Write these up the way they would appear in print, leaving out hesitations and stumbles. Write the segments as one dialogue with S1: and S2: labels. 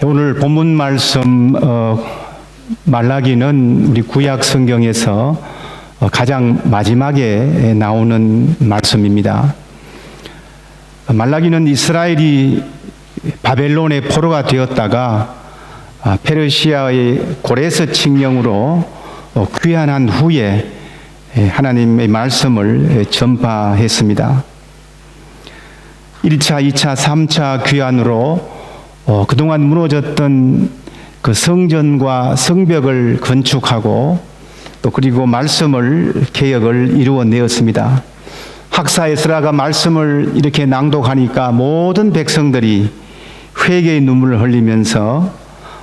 S1: 오늘 본문 말씀 말라기는 우리 구약 성경에서 가장 마지막에 나오는 말씀입니다. 말라기는 이스라엘이 바벨론의 포로가 되었다가 페르시아의 고레스 칙령으로 귀환한 후에 하나님의 말씀을 전파했습니다. 1차, 2차, 3차 귀환으로 그동안 무너졌던 그 성전과 성벽을 건축하고 또 그리고 말씀을 개혁을 이루어내었습니다. 학사 에스라가 말씀을 이렇게 낭독하니까 모든 백성들이 회개의 눈물을 흘리면서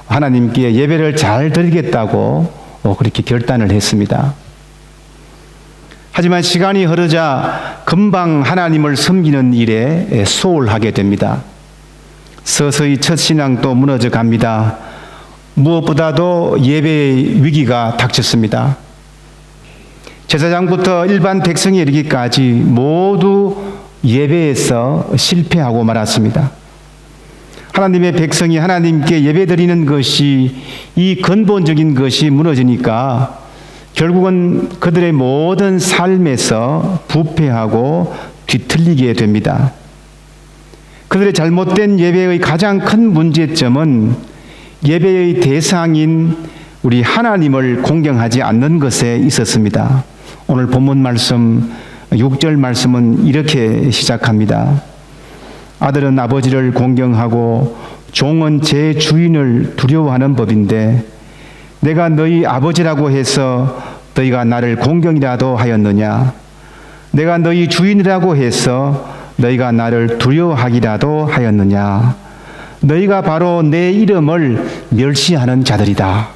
S1: 하나님께 예배를 잘 드리겠다고 그렇게 결단을 했습니다. 하지만 시간이 흐르자 금방 하나님을 섬기는 일에 소홀하게 됩니다. 서서히 첫 신앙도 무너져 갑니다. 무엇보다도 예배의 위기가 닥쳤습니다. 제사장부터 일반 백성에 이르기까지 모두 예배에서 실패하고 말았습니다. 하나님의 백성이 하나님께 예배드리는 것이, 이 근본적인 것이 무너지니까 결국은 그들의 모든 삶에서 부패하고 뒤틀리게 됩니다. 그들의 잘못된 예배의 가장 큰 문제점은 예배의 대상인 우리 하나님을 공경하지 않는 것에 있었습니다. 오늘 본문 말씀 6절 말씀은 이렇게 시작합니다. 아들은 아버지를 공경하고 종은 제 주인을 두려워하는 법인데 내가 너희 아버지라고 해서 너희가 나를 공경이라도 하였느냐? 내가 너희 주인이라고 해서 너희가 나를 두려워하기라도 하였느냐? 너희가 바로 내 이름을 멸시하는 자들이다.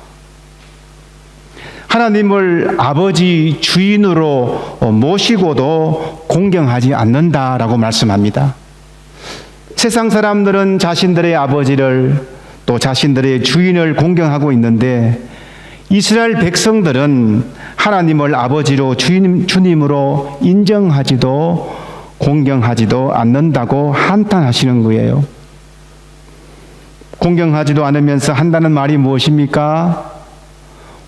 S1: 하나님을 아버지 주인으로 모시고도 공경하지 않는다라고 말씀합니다. 세상 사람들은 자신들의 아버지를 또 자신들의 주인을 공경하고 있는데 이스라엘 백성들은 하나님을 아버지로 주님으로 인정하지도 공경하지도 않는다고 한탄하시는 거예요. 공경하지도 않으면서 한다는 말이 무엇입니까?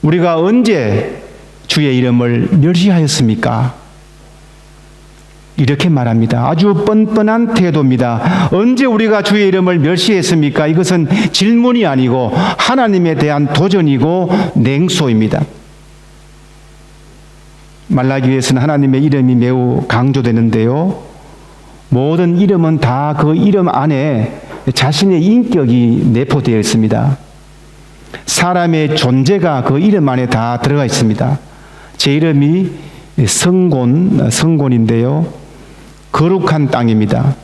S1: 우리가 언제 주의 이름을 멸시하였습니까? 이렇게 말합니다. 아주 뻔뻔한 태도입니다. 언제 우리가 주의 이름을 멸시했습니까? 이것은 질문이 아니고 하나님에 대한 도전이고 냉소입니다. 말라기에서는 하나님의 이름이 매우 강조되는데요. 모든 이름은 다 그 이름 안에 자신의 인격이 내포되어 있습니다. 사람의 존재가 그 이름 안에 다 들어가 있습니다. 제 이름이 성곤인데요. 거룩한 땅입니다.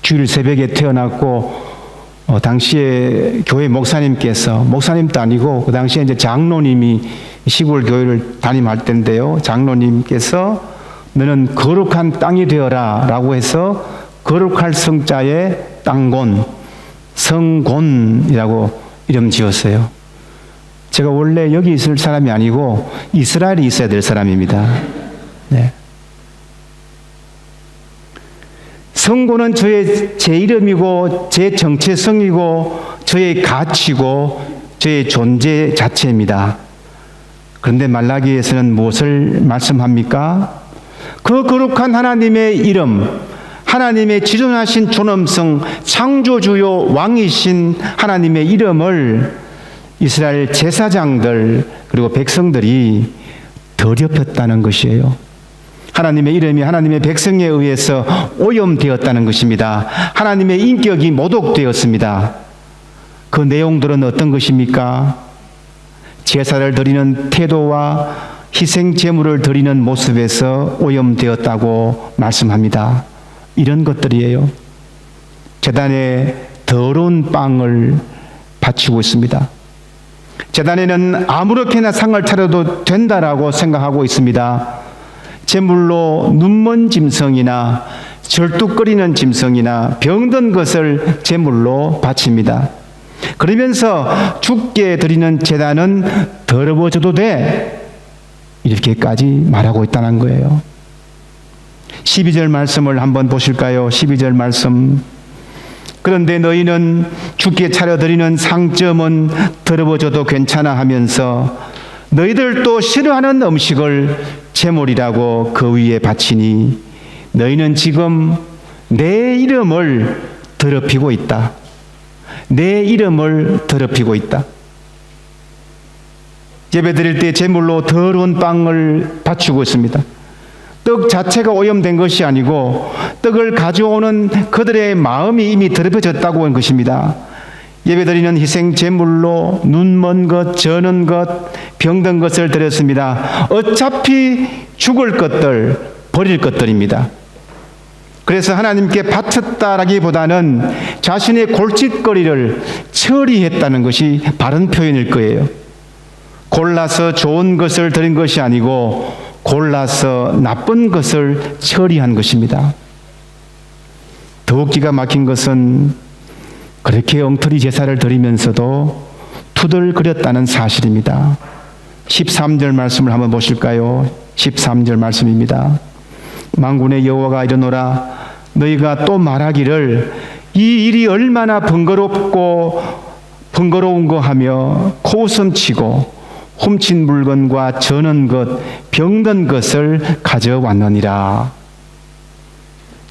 S1: 주일 새벽에 태어났고 당시에 교회 목사님도 아니고 그 당시에 이제 장로님이 시골 교회를 담임할 때인데요. 장로님께서 너는 거룩한 땅이 되어라 라고 해서 거룩할 성자에 땅곤, 성곤이라고 이름 지었어요. 제가 원래 여기 있을 사람이 아니고 이스라엘에 있어야 될 사람입니다. 네. 성곤은 제 이름이고 제 정체성이고 저의 가치고 저의 존재 자체입니다. 그런데 말라기에서는 무엇을 말씀합니까? 그 거룩한 하나님의 이름, 하나님의 지존하신 존엄성, 창조주요 왕이신 하나님의 이름을 이스라엘 제사장들 그리고 백성들이 더럽혔다는 것이에요. 하나님의 이름이 하나님의 백성에 의해서 오염되었다는 것입니다. 하나님의 인격이 모독되었습니다. 그 내용들은 어떤 것입니까? 제사를 드리는 태도와 희생 제물을 드리는 모습에서 오염되었다고 말씀합니다. 이런 것들이에요. 제단에 더러운 빵을 바치고 있습니다. 제단에는 아무렇게나 상을 차려도 된다라고 생각하고 있습니다. 제물로 눈먼 짐승이나 절뚝거리는 짐승이나 병든 것을 제물로 바칩니다. 그러면서 주께 드리는 제단은 더러워져도 돼. 이렇게까지 말하고 있다는 거예요. 12절 말씀을 한번 보실까요? 12절 말씀. 그런데 너희는 주께 차려드리는 상점은 더러워져도 괜찮아 하면서 너희들도 싫어하는 음식을 제물이라고 그 위에 바치니 너희는 지금 내 이름을 더럽히고 있다. 내 이름을 더럽히고 있다. 예배 드릴 때 제물로 더러운 빵을 바치고 있습니다. 떡 자체가 오염된 것이 아니고 떡을 가져오는 그들의 마음이 이미 더럽혀졌다고 하는 것입니다. 예배드리는 희생 제물로 눈먼 것, 저는 것, 병든 것을 드렸습니다. 어차피 죽을 것들, 버릴 것들입니다. 그래서 하나님께 바쳤다라기보다는 자신의 골칫거리를 처리했다는 것이 바른 표현일 거예요. 골라서 좋은 것을 드린 것이 아니고 골라서 나쁜 것을 처리한 것입니다. 더욱 기가 막힌 것은 그렇게 엉터리 제사를 드리면서도 투덜거렸다는 사실입니다. 13절 말씀을 한번 보실까요? 13절 말씀입니다. 만군의 여호와가 이르노라 너희가 또 말하기를 이 일이 얼마나 번거로운 거 하며 코웃음치고 훔친 물건과 저는 것, 병든 것을 가져왔느니라.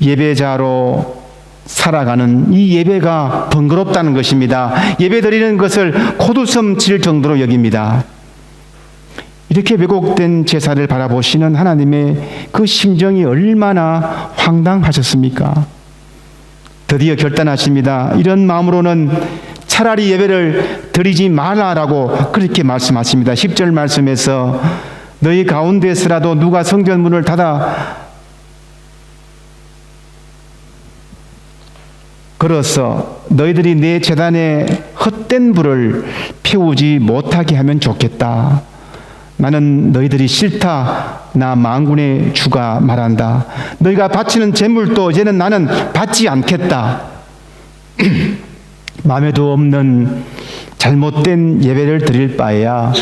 S1: 예배자로 살아가는 이 예배가 번거롭다는 것입니다. 예배 드리는 것을 코웃음 칠 정도로 여깁니다. 이렇게 왜곡된 제사를 바라보시는 하나님의 그 심정이 얼마나 황당하셨습니까? 드디어 결단하십니다. 이런 마음으로는 차라리 예배를 드리지 말라라고 그렇게 말씀하십니다. 10절 말씀에서 너희 가운데서라도 누가 성전 문을 닫아 걸어서 너희들이 내 제단에 헛된 불을 피우지 못하게 하면 좋겠다. 나는 너희들이 싫다. 나 만군의 주가 말한다. 너희가 바치는 제물도 이제는 나는 받지 않겠다. 마음에도 없는 잘못된 예배를 드릴 바에야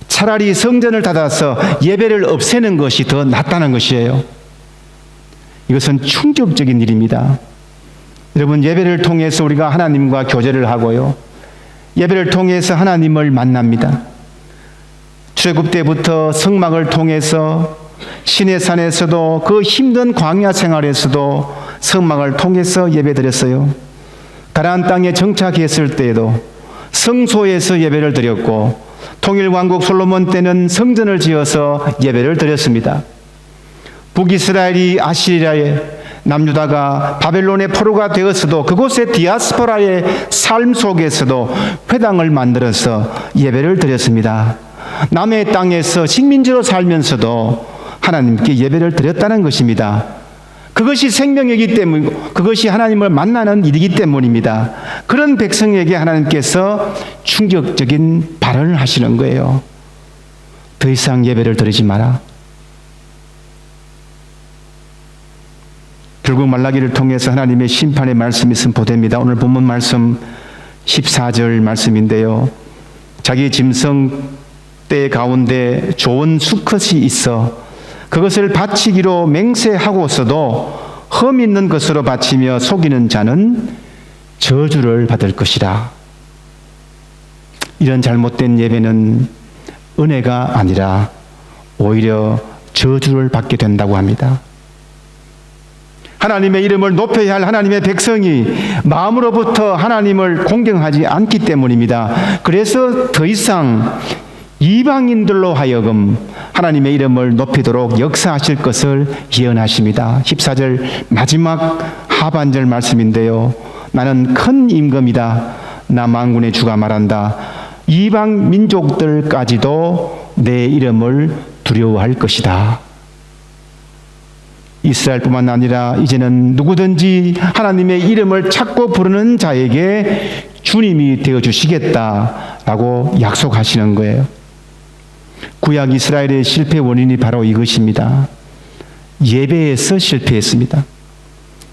S1: 차라리 성전을 닫아서 예배를 없애는 것이 더 낫다는 것이에요. 이것은 충격적인 일입니다. 여러분, 예배를 통해서 우리가 하나님과 교제를 하고요, 예배를 통해서 하나님을 만납니다. 출애굽 때부터 성막을 통해서 시내산에서도 그 힘든 광야 생활에서도 성막을 통해서 예배드렸어요. 가나안 땅에 정착했을 때에도 성소에서 예배를 드렸고 통일왕국 솔로몬 때는 성전을 지어서 예배를 드렸습니다. 북이스라엘이 아시리아에 남유다가 바벨론의 포로가 되었어도 그곳의 디아스포라의 삶 속에서도 회당을 만들어서 예배를 드렸습니다. 남의 땅에서 식민지로 살면서도 하나님께 예배를 드렸다는 것입니다. 그것이 생명이기 때문이고 그것이 하나님을 만나는 일이기 때문입니다. 그런 백성에게 하나님께서 충격적인 발언을 하시는 거예요. 더 이상 예배를 드리지 마라. 결국 말라기를 통해서 하나님의 심판의 말씀이 선포됩니다. 오늘 본문 말씀 14절 말씀인데요, 자기 짐승떼 가운데 좋은 수컷이 있어 그것을 바치기로 맹세하고서도 흠 있는 것으로 바치며 속이는 자는 저주를 받을 것이라. 이런 잘못된 예배는 은혜가 아니라 오히려 저주를 받게 된다고 합니다. 하나님의 이름을 높여야 할 하나님의 백성이 마음으로부터 하나님을 공경하지 않기 때문입니다. 그래서 더 이상 이방인들로 하여금 하나님의 이름을 높이도록 역사하실 것을 예언하십니다. 14절 마지막 하반절 말씀인데요, 나는 큰 임금이다. 나 만군의 주가 말한다. 이방 민족들까지도 내 이름을 두려워할 것이다. 이스라엘뿐만 아니라 이제는 누구든지 하나님의 이름을 찾고 부르는 자에게 주님이 되어주시겠다라고 약속하시는 거예요. 구약 이스라엘의 실패 원인이 바로 이것입니다. 예배에서 실패했습니다.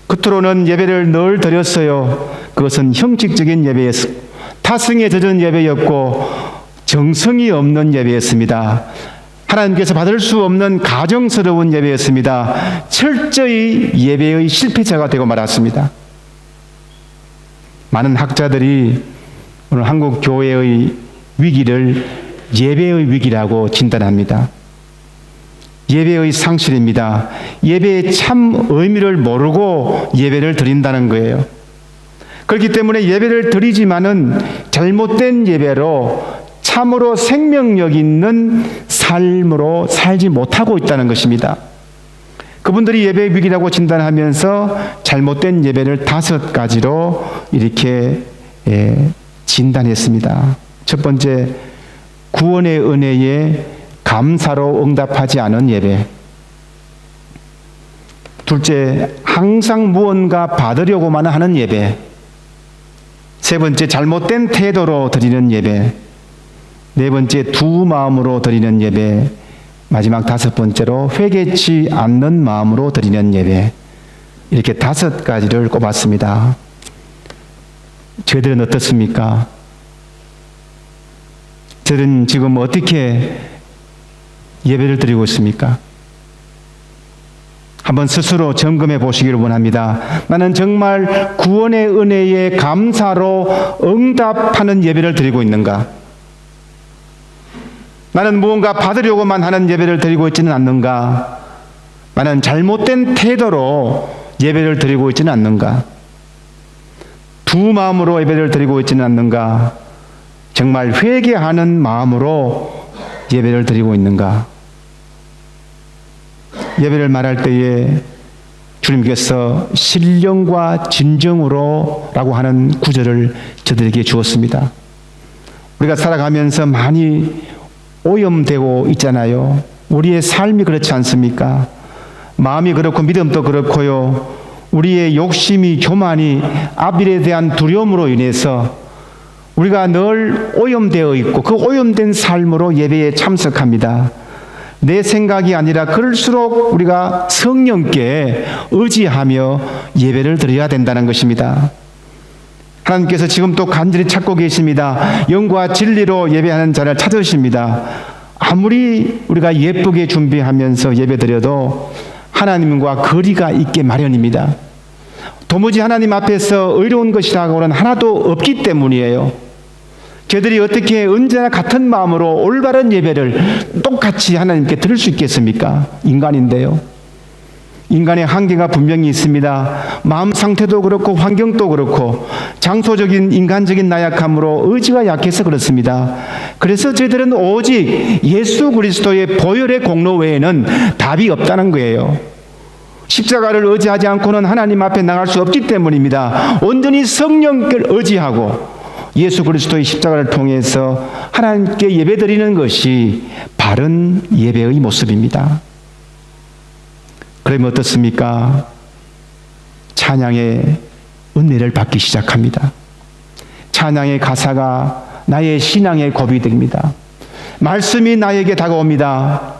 S1: 겉으로는 예배를 늘 드렸어요. 그것은 형식적인 예배였고 타성에 젖은 예배였고 정성이 없는 예배였습니다. 하나님께서 받을 수 없는 가정스러운 예배였습니다. 철저히 예배의 실패자가 되고 말았습니다. 많은 학자들이 오늘 한국 교회의 위기를 예배의 위기라고 진단합니다. 예배의 상실입니다. 예배의 참 의미를 모르고 예배를 드린다는 거예요. 그렇기 때문에 예배를 드리지만은 잘못된 예배로 참으로 생명력 있는 삶으로 살지 못하고 있다는 것입니다. 그분들이 예배의 위기라고 진단하면서 잘못된 예배를 5가지로 이렇게 진단했습니다. 첫 번째, 구원의 은혜에 감사로 응답하지 않은 예배. 둘째, 항상 무언가 받으려고만 하는 예배. 세 번째, 잘못된 태도로 드리는 예배. 네 번째, 두 마음으로 드리는 예배. 마지막 5번째로 회개치 않는 마음으로 드리는 예배. 이렇게 5가지를 꼽았습니다. 저희들은 어떻습니까? 저희들은 지금 어떻게 예배를 드리고 있습니까? 한번 스스로 점검해 보시기를 원합니다. 나는 정말 구원의 은혜에 감사로 응답하는 예배를 드리고 있는가? 나는 무언가 받으려고만 하는 예배를 드리고 있지는 않는가? 나는 잘못된 태도로 예배를 드리고 있지는 않는가? 두 마음으로 예배를 드리고 있지는 않는가? 정말 회개하는 마음으로 예배를 드리고 있는가? 예배를 말할 때에 주님께서 신령과 진정으로 라고 하는 구절을 저들에게 주었습니다. 우리가 살아가면서 많이 오염되고 있잖아요. 우리의 삶이 그렇지 않습니까? 마음이 그렇고 믿음도 그렇고요. 우리의 욕심이, 교만이, 앞일에 대한 두려움으로 인해서 우리가 늘 오염되어 있고 그 오염된 삶으로 예배에 참석합니다. 내 생각이 아니라 그럴수록 우리가 성령께 의지하며 예배를 드려야 된다는 것입니다. 하나님께서 지금 또 간절히 찾고 계십니다. 영과 진리로 예배하는 자를 찾으십니다. 아무리 우리가 예쁘게 준비하면서 예배드려도 하나님과 거리가 있게 마련입니다. 도무지 하나님 앞에서 의로운 것이라고는 하나도 없기 때문이에요. 저희들이 어떻게 언제나 같은 마음으로 올바른 예배를 똑같이 하나님께 드릴 수 있겠습니까? 인간인데요. 인간의 한계가 분명히 있습니다. 마음 상태도 그렇고 환경도 그렇고 장소적인 인간적인 나약함으로 의지가 약해서 그렇습니다. 그래서 저희들은 오직 예수 그리스도의 보혈의 공로 외에는 답이 없다는 거예요. 십자가를 의지하지 않고는 하나님 앞에 나갈 수 없기 때문입니다. 온전히 성령을 의지하고 예수 그리스도의 십자가를 통해서 하나님께 예배드리는 것이 바른 예배의 모습입니다. 그러면 어떻습니까? 찬양의 은혜를 받기 시작합니다. 찬양의 가사가 나의 신앙의 고비 됩니다. 말씀이 나에게 다가옵니다.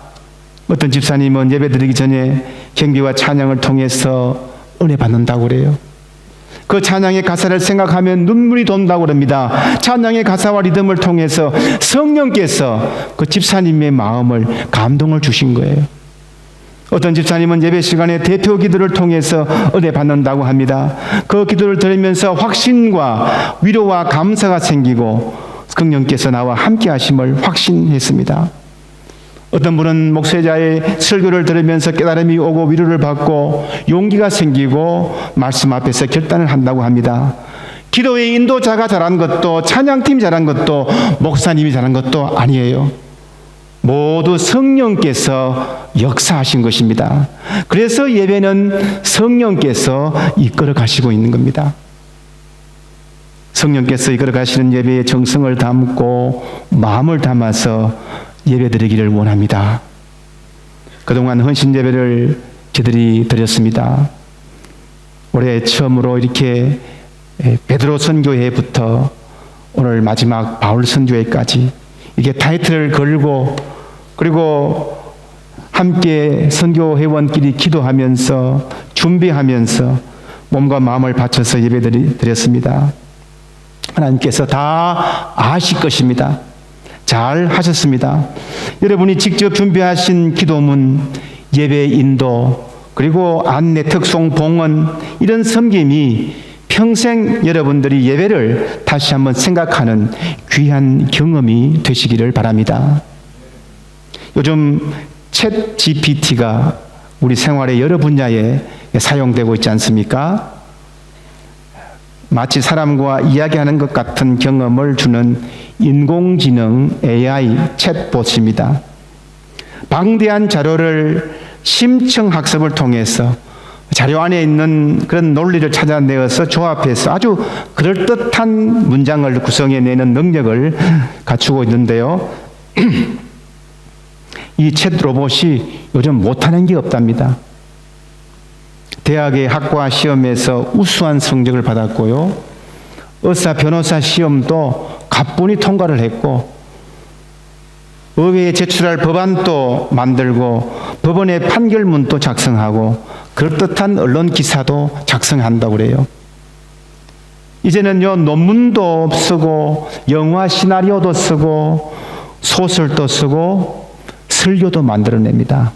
S1: 어떤 집사님은 예배드리기 전에 경배와 찬양을 통해서 은혜 받는다고 그래요. 그 찬양의 가사를 생각하면 눈물이 돈다고 그럽니다. 찬양의 가사와 리듬을 통해서 성령께서 그 집사님의 마음을 감동을 주신 거예요. 어떤 집사님은 예배 시간에 대표 기도를 통해서 은혜 받는다고 합니다. 그 기도를 들으면서 확신과 위로와 감사가 생기고 성령께서 나와 함께 하심을 확신했습니다. 어떤 분은 목회자의 설교를 들으면서 깨달음이 오고 위로를 받고 용기가 생기고 말씀 앞에서 결단을 한다고 합니다. 기도의 인도자가 잘한 것도 찬양팀이 잘한 것도 목사님이 잘한 것도 아니에요. 모두 성령께서 역사하신 것입니다. 그래서 예배는 성령께서 이끌어 가시고 있는 겁니다. 성령께서 이끌어 가시는 예배에 정성을 담고 마음을 담아서 예배드리기를 원합니다. 그동안 헌신 예배를 저들이 드렸습니다. 올해 처음으로 이렇게 베드로 선교회부터 오늘 마지막 바울 선교회까지 이게 타이틀을 걸고 그리고 함께 선교회원끼리 기도하면서 준비하면서 몸과 마음을 바쳐서 예배드렸습니다. 하나님께서 다 아실 것입니다. 잘 하셨습니다. 여러분이 직접 준비하신 기도문, 예배 인도, 그리고 안내, 특송, 봉헌 이런 섬김이 평생 여러분들이 예배를 다시 한번 생각하는 귀한 경험이 되시기를 바랍니다. 요즘 챗 GPT가 우리 생활의 여러 분야에 사용되고 있지 않습니까? 마치 사람과 이야기하는 것 같은 경험을 주는 인공지능 AI 챗봇입니다. 방대한 자료를 심층학습을 통해서 자료 안에 있는 그런 논리를 찾아내어서 조합해서 아주 그럴듯한 문장을 구성해내는 능력을 갖추고 있는데요. 이 챗 로봇이 요즘 못하는 게 없답니다. 대학의 학과 시험에서 우수한 성적을 받았고요. 의사, 변호사 시험도 가뿐히 통과를 했고, 의회에 제출할 법안도 만들고, 법원의 판결문도 작성하고, 그럴듯한 언론 기사도 작성한다고 그래요. 이제는요, 논문도 쓰고, 영화 시나리오도 쓰고, 소설도 쓰고, 설교도 만들어냅니다.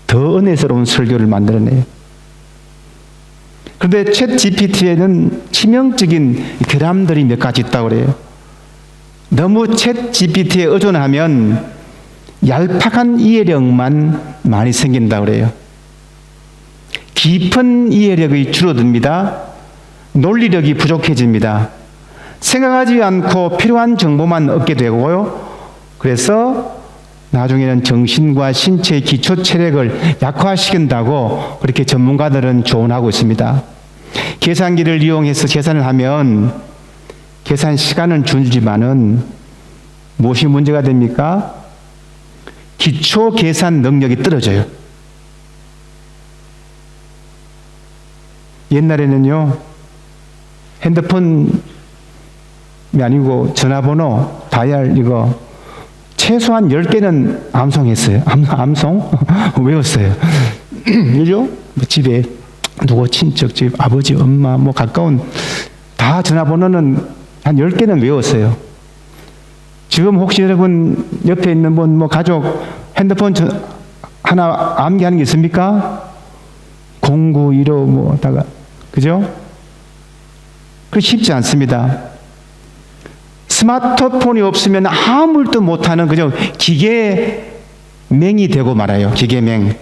S1: 더 은혜스러운 설교를 만들어내요. 그런데 챗 GPT에는 치명적인 결함들이 몇 가지 있다고 그래요. 너무 챗 GPT에 의존하면 얄팍한 이해력만 많이 생긴다고 그래요. 깊은 이해력이 줄어듭니다. 논리력이 부족해집니다. 생각하지 않고 필요한 정보만 얻게 되고요. 그래서 나중에는 정신과 신체의 기초 체력을 약화시킨다고 그렇게 전문가들은 조언하고 있습니다. 계산기를 이용해서 계산을 하면 계산 시간은 줄지만은 무엇이 문제가 됩니까? 기초 계산 능력이 떨어져요. 옛날에는요, 핸드폰이 아니고 전화번호 다이얼 이거 최소한 10개는 암송했어요. 암송? 외웠어요. 그죠? 집에 누구 친척, 집 아버지, 엄마, 뭐 가까운 다 전화번호는 한 10개는 외웠어요. 지금 혹시 여러분 옆에 있는 분, 뭐 가족 핸드폰 하나 암기하는 게 있습니까? 0915 뭐 다가 그죠? 그 쉽지 않습니다. 스마트폰이 없으면 아무 일도 못하는 그저 기계맹이 되고 말아요. 기계맹.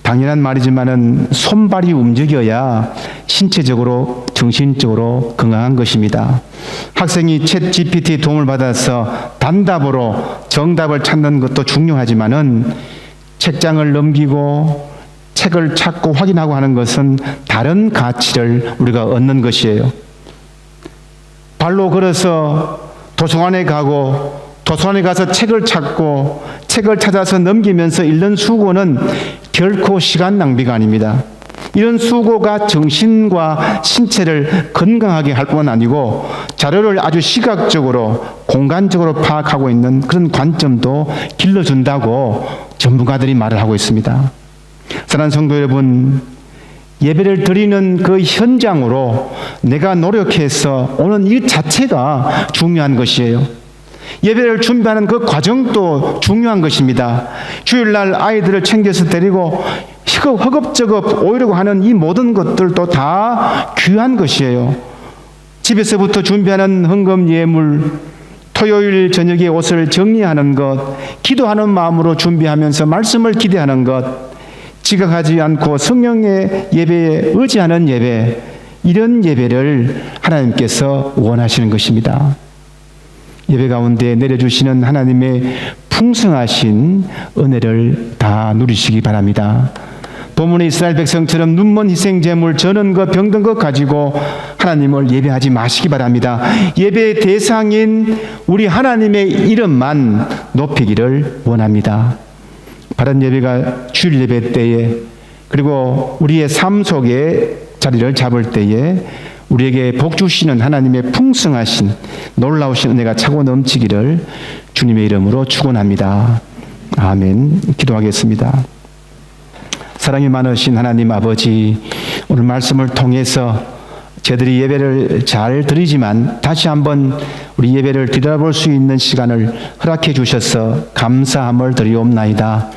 S1: 당연한 말이지만은 손발이 움직여야 신체적으로 정신적으로 건강한 것입니다. 학생이 챗 GPT 도움을 받아서 단답으로 정답을 찾는 것도 중요하지만은 책장을 넘기고 책을 찾고 확인하고 하는 것은 다른 가치를 우리가 얻는 것이에요. 발로 걸어서 도서관에 가고 도서관에 가서 책을 찾고 책을 찾아서 넘기면서 읽는 수고는 결코 시간 낭비가 아닙니다. 이런 수고가 정신과 신체를 건강하게 할 뿐만 아니고 자료를 아주 시각적으로 공간적으로 파악하고 있는 그런 관점도 길러준다고 전문가들이 말을 하고 있습니다. 사랑하는 성도 여러분, 예배를 드리는 그 현장으로 내가 노력해서 오는 일 자체가 중요한 것이에요. 예배를 준비하는 그 과정도 중요한 것입니다. 주일날 아이들을 챙겨서 데리고 허겁저겁 오이려고 하는 이 모든 것들도 다 귀한 것이에요. 집에서부터 준비하는 헌금 예물, 토요일 저녁에 옷을 정리하는 것, 기도하는 마음으로 준비하면서 말씀을 기대하는 것, 지각하지 않고 성령의 예배에 의지하는 예배, 이런 예배를 하나님께서 원하시는 것입니다. 예배 가운데 내려주시는 하나님의 풍성하신 은혜를 다 누리시기 바랍니다. 본문의 이스라엘 백성처럼 눈먼 희생제물, 저는 것, 병든 것 가지고 하나님을 예배하지 마시기 바랍니다. 예배의 대상인 우리 하나님의 이름만 높이기를 원합니다. 바른 예배가 주일 예배 때에, 그리고 우리의 삶 속에 자리를 잡을 때에 우리에게 복 주시는 하나님의 풍성하신 놀라우신 은혜가 차고 넘치기를 주님의 이름으로 축원합니다. 아멘. 기도하겠습니다. 사랑이 많으신 하나님 아버지, 오늘 말씀을 통해서 저희들이 예배를 잘 드리지만 다시 한번 우리 예배를 뒤돌아볼 수 있는 시간을 허락해 주셔서 감사함을 드리옵나이다.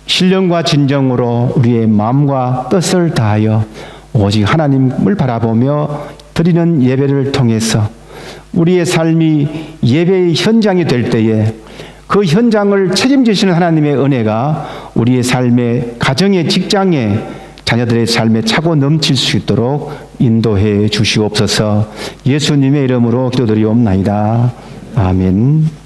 S1: 신령과 진정으로 우리의 마음과 뜻을 다하여 오직 하나님을 바라보며 드리는 예배를 통해서 우리의 삶이 예배의 현장이 될 때에 그 현장을 책임지시는 하나님의 은혜가 우리의 삶의 가정의 직장에 자녀들의 삶에 차고 넘칠 수 있도록 인도해 주시옵소서. 예수님의 이름으로 기도드리옵나이다. 아멘.